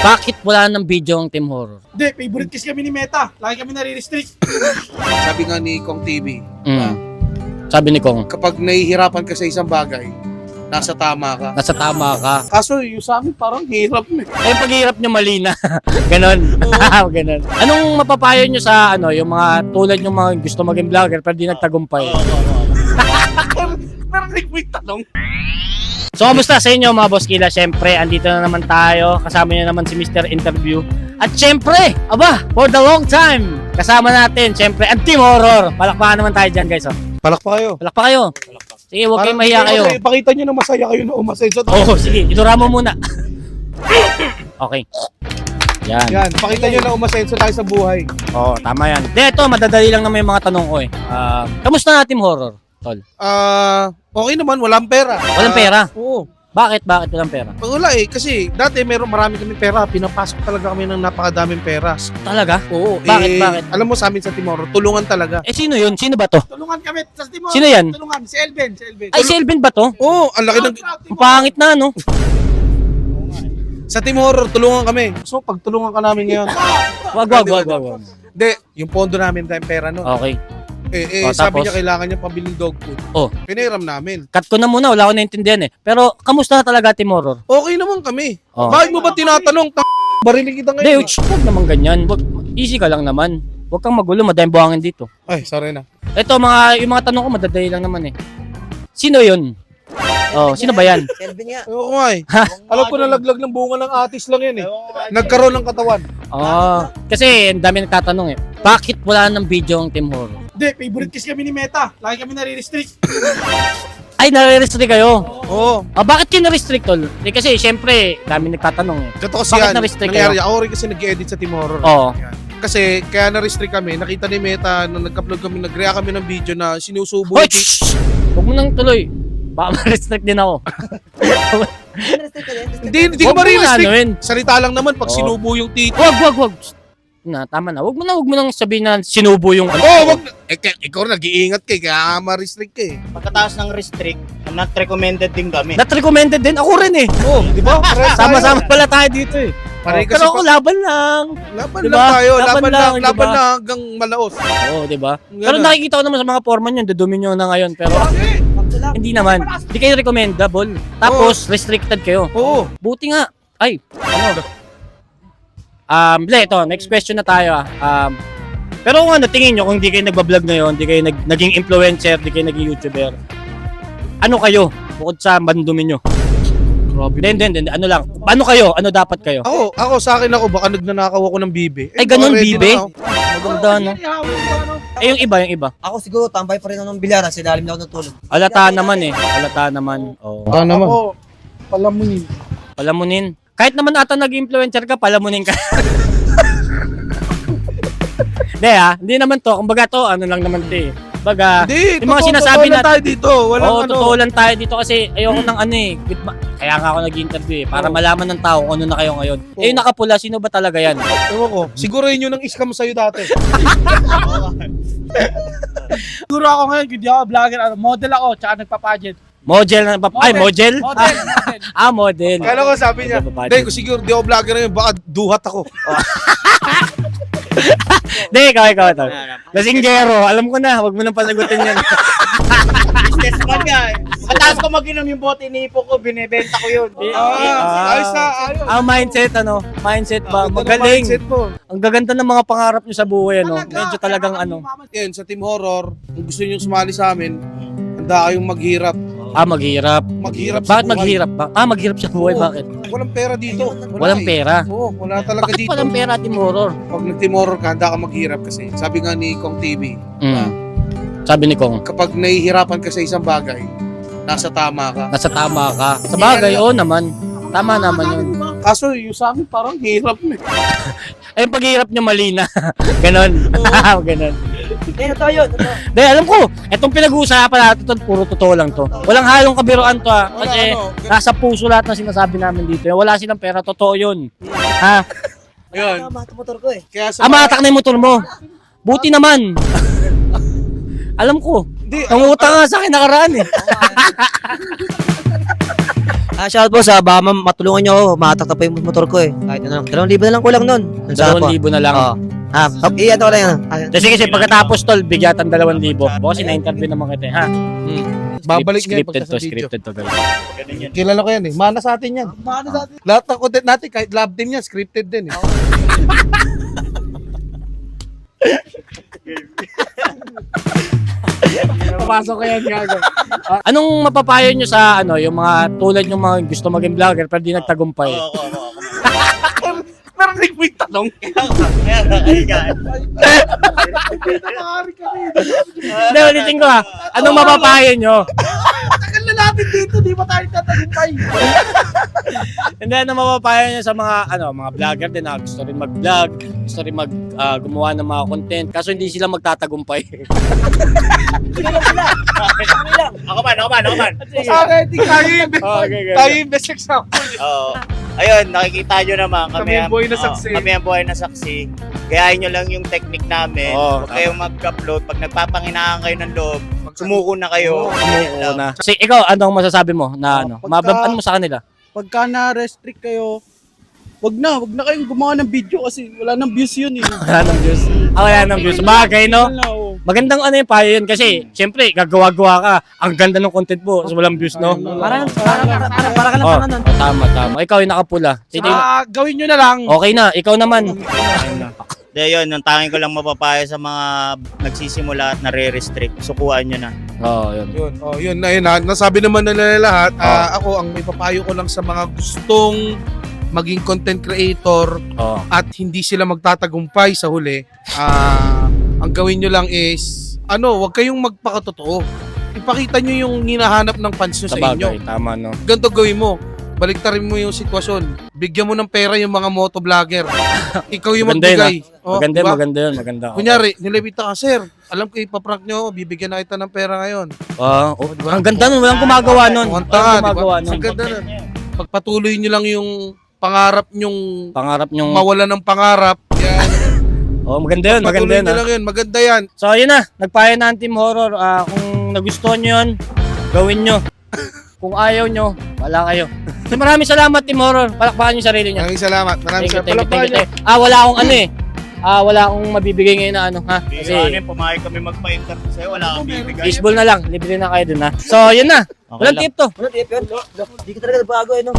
Bakit wala ng video ang Team Horror? Hindi, favorite kiss kami ni Meta. Lagi kami nare-restrict. Sabi nga ni Kong TV, Sabi ni Kong, kapag nahihirapan ka sa isang bagay, nasa tama ka. nasa tama ka. Kaso yung sa amin parang hirap na. Ay, paghihirap nyo mali na. Ganon. Ganon. Anong mapapayo nyo sa yung mga tulad yung mga gusto maging vlogger pero di nagtagumpay? Narinig mo yung tanong. So, kamusta sa inyo mga boss kila? Siyempre, andito na naman tayo. Kasama nyo naman si Mr. Interview. At siyempre, for the long time, kasama natin, siyempre, ang Team Horror. Palakpakan naman tayo dyan, guys. Palak pa kayo. Palakpak kayo. Sige, huwag kayong mahiya kayo. Pakita nyo na masaya kayo na umasenso. Oo, sige. Idura mo muna. Okay. Yan. Yan, pakita nyo na umasenso tayo sa buhay. Oo, tama yan. De, ito, madadali lang naman yung mga tanong ko eh. Kamusta na Team Horror, tol? Okay naman, walang pera. Walang pera? Oo. Bakit walang pera? Wala eh, kasi dati marami kami pera, pinapasok talaga kami ng napakadaming pera. Talaga? Oo. Bakit? Alam mo sa amin sa Timor, tulungan talaga. Eh, sino yun? Sino ba to? Tulungan kami sa Timor. Sino yan? Tulungan, si Elben. Ay, si Elvin ba to? Oo, ang laki ng... Ang pangit na, no? Sa Timor, tulungan kami. So, pagtulungan ka namin ngayon. Wag. Hindi, yung pondo namin tayong pera no. Okay. Sabi tapos? niya kailangan niya pabiling dog food. Oh. Piniram namin. Cut ko na muna, wala ko naintindihan eh. Pero, kamusta na talaga Team Horror? Okay naman kami. Oh. Bakit mo ba tinatanong? Bariling kita Hindi, ngayon. huwag naman ganyan. Easy ka lang naman. Huwag kang magulo, madaming buhangin dito. Ay, sorry na. Ito, yung mga tanong ko, madadali lang naman eh. Sino yun? Oh, sino ba yan? Selby nga. Ayoko nga eh. Alam ko nalaglag ng bunga ng atis lang yan eh. Nagkaroon ng katawan. Kasi ang dami nagtatanong eh. Bakit wala ng video ang Team Horror? Hindi, favorite kiss kami ni Meta. Lagi kami nare-restrict. Ay, nare-restrict kayo? Oo. Bakit kayo na-restrict, tol? Kasi syempre, dami nagtatanong eh. Ito kasi Bakit yan, na-restrict nangyari, kayo? ako rin kasi nag-edit sa Team Horror. Oo. Yan. Kasi kaya na-restrict kami, nakita ni Meta na nag-upload kami, nag-react kami ng video na sinusubo Hoy, yung shh! Huwag mo nang tuloy. Baka ma-restrict din ako. Hindi ko Huwag mo nga ma-restrict. anuin. Salita lang naman pag Oo. sinubo yung tito. Wag. Na, tama na. Huwag mo nang sabihin na sinubo yung Wag. Ikaw nag-iingat kaya ma-restrict ka eh. Pagkatapos ng restrict, not recommended din kami. Not recommended din. Ako rin eh. Oh, di ba? Sama-sama pala tayo dito eh. Pare kasi Pero ako laban lang. laban Diba? lang tayo, Laban laban lang, lang diba? hanggang malaos. Oo, di ba? Ganun. Pero nakikita ko naman sa mga foreman yun, dudumi nyo na ngayon. Pero hindi naman. Hindi kayo recommendable. Tapos, restricted kayo. Oo. Buti nga. Ay, ano? Ito, next question na tayo pero kung tingin nyo, kung hindi kayo nagbablog ngayon, hindi kayo naging influencer, hindi kayo naging YouTuber, ano kayo? Bukod sa bandumin nyo. Hindi, ano lang. Ano kayo? Ano dapat kayo? Ako sa akin baka nagnanakaw ako ng bibe. Ay, ganun, ready bibe? na ako. Maganda, no? Yung iba. Ako siguro, tambay pa rin ako ng bilyara, sa ilalim na ako ng tulog. Alata naman eh. Alata naman. Oh. naman. Ako, palamunin. Palamunin. Kahit naman ata nag-influencer ka, palamunin ka. Hindi naman to. Kumbaga to, ano lang naman to eh. Baga, Hindi, yung mga totoo sinasabi lang natin. tayo dito. Walang Totoo lang tayo dito kasi ayoko ng ano eh. Kaya nga ako nag-interview eh. Para malaman ng tao kung ano na kayo ngayon. Yung nakapula, sino ba talaga yan? Ewan ko. Siguro yun yung scam sa'yo dati. Siguro ako ngayon, hindi ako vlogger. Model ako, tsaka nagpa-pageant. Model na Ay, model? Model. Model. Kala ko sabi niya, Model. hindi ko siguro di ako vlogger ngayon, baka duhat ako. Ikaw. Lasinggero, alam ko na. Huwag mo nang pasagutin yan. Businessman nga eh. Pagkatapos ko mag-inom yung bote inipo ko, binibenta ko yun. Ayos na, ayos. Mindset ba? Ganda ng Magaling. mindset mo. Ang gaganda ng mga pangarap nyo sa buhay, ano? Medyo talagang ano. Yan, sa Team Horror, kung gusto niyo sumali sa amin, handa kayong maghirap. Maghirap. Maghirap sa Bakit buhay. maghirap? Maghirap sa buhay, Oo. bakit? Walang pera dito. Walang pera. Oo, wala talaga Bakit dito. walang pera, Team Horror? Pag nag-Team Horror ka, handa ka maghirap kasi. Sabi nga ni Kong TV, Sabi ni Kong, kapag nahihirapan ka sa isang bagay, nasa tama ka. nasa tama ka. Sa bagay, oo naman. Tama naman yun. Kaso yung sa amin parang hirap na eh. Ay, yung paghihirap nyo mali na. Ganon. Ganon. Kaya ito yun. Dahil alam ko, itong pinag-uusapan natin to, puro totoo lang to. Walang halong kabiruan to Kasi nasa puso lahat ng sinasabi namin dito. Wala silang pera, totoo yun. Ayun. Mahat motor ko eh. Kaya sa Matak na yung motor mo. Buti naman. Alam ko. Hindi, Nangutang nga sa akin nakaraan eh. Shout po sa baka matulungan nyo ako, makatakta pa yung motor ko eh. Kahit ano lang, 2,000 na lang kulang nun. 2,000 na lang. Oo. Okay, ano ko lang yan. Kasi pagkatapos tol, bigyatan 2,000. Kasi na-interview naman kita ha. Babalik niya Scripted pagka to, sa video. scripted to. Ganun yan. Kilala ko yan eh. Mana sa atin yan. Mana sa atin. Lahat ng content natin, kahit love team yan, scripted din eh. Papasok ko yan gago. Anong mapapayo nyo sa yung mga tulad yung mga gusto maging vlogger pero di nagtagumpay? Oo. Narinig mo yung tanong. Hindi, ulitin ko ha. Anong mapapayo nyo? Tagal na natin dito, di ba tayo tatagumpay? Hindi, ano mapapayo nyo sa mga mga vlogger din na gusto rin mag-vlog, gusto rin gumawa ng mga content, kaso hindi sila magtatagumpay. Ako man. Okay, Okay. tayo yung best example. Oo. Ayun, nakikita nyo naman Kami ang buhay na saksi. Kami ang buhay na saksi. Gayahin nyo lang yung technique namin. Oo, Huwag kayong mag-upload. Pag nagpapanginahan kayo ng loob, sumuko na kayo. Oo na. Kasi ikaw, anong masasabi mo na ano mo sa kanila? Pagka na-restrict kayo, wag na kayong gumawa ng video kasi wala nang views yun eh. Wala nang views. Wala nang views. Bagay, no? Wala, oh. Magandang yung payo yun kasi, syempre, gagawa-gawa ka. Ang ganda ng content mo, so walang views, no? Para ka lang Oh, pa nun. tama. Ikaw yung nakapula. Sige, Gawin nyo na lang. okay na. Ikaw naman. Dahil yun, ang tanging ko lang mapapaya sa mga nagsisimula at nare-restrict. Sukuan nyo na. Oo, yun. Yun. Nasabi naman na nila lahat. Ako, ang may papayo ko lang sa mga gustong maging content creator Oo. at hindi sila magtatagumpay sa huli. Ang gawin nyo lang is, wag kayong magpakatotoo. Ipakita nyo yung hinahanap ng fans nyo sa inyo. Sabagay, tama, no? Ganito gawin mo. Baliktarin mo yung sitwasyon. Bigyan mo ng pera yung mga motovlogger. Ikaw yung Maganda yun, magbigay. Maganda, diba? maganda. Kunyari, nilibita ka, sir. Alam ko ipaprank nyo, bibigyan na kita ng pera ngayon. Diba? Ang ganda nun, walang gumagawa nun. Ang tanga, gumagawa diba? nun. Ang ganda nun. Pagpatuloy nyo lang yung pangarap nyong Pangarap nyong... mawala ng pangarap. Yan. maganda yun, maganda Patuloy yun. nyo lang yun. Maganda yan. So, yun na. Nagpayo na ang Team Horror. Kung nagustuhan nyo yun, gawin nyo. Kung ayaw nyo, wala kayo. So, maraming salamat, Team Horror. Palakpakan nyo sarili nyo. Maraming salamat. Maraming Thank you, salamat. thank you. Wala akong wala akong mabibigay ngayon na Kasi, kasi pumayag kami magpa-interview sa'yo. Wala kang bibigay. baseball na lang. Libre na kayo dun ha. So, yun na. Okay Walang lang. tip to. Ano, tip yun? Di ka talaga bago eh, no?